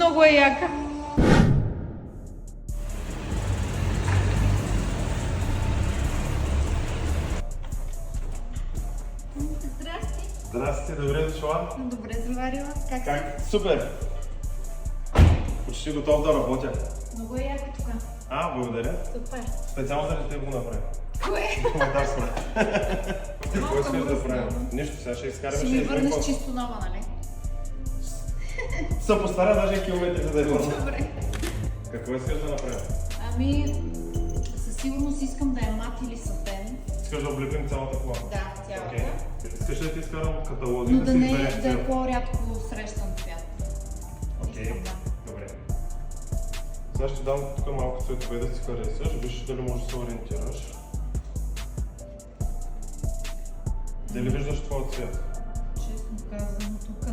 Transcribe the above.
Много е яка. Здрасти. Здрасти, добре дошла. Добре заварила. Как си? Как? Супер! Почти готов да работя. Много е яка тук. Благодаря. Супер. Специално заради теб го направя. Кое? Коментарство. Какво искаш да мръсно. правим? Нищо, сега ще изкараме. Ще ми върнеш чисто нова, нали? Са постаря даже километри, за да е върна. Добре. Какво искаш да направим? Ами, със сигурност искам да е мат или сатен. Искаш да облепим цялата кола? Да, цялата. Окей. Искаш ли да ти изкарам от каталози? Но да си не избереш да цвят? е по-рядко срещан цвят. Окей, Искам, да. добре. Сега ще дам тук малко цветове да си харесаш. Виж дали можеш да се ориентираш. Дали виждаш твоя цвят?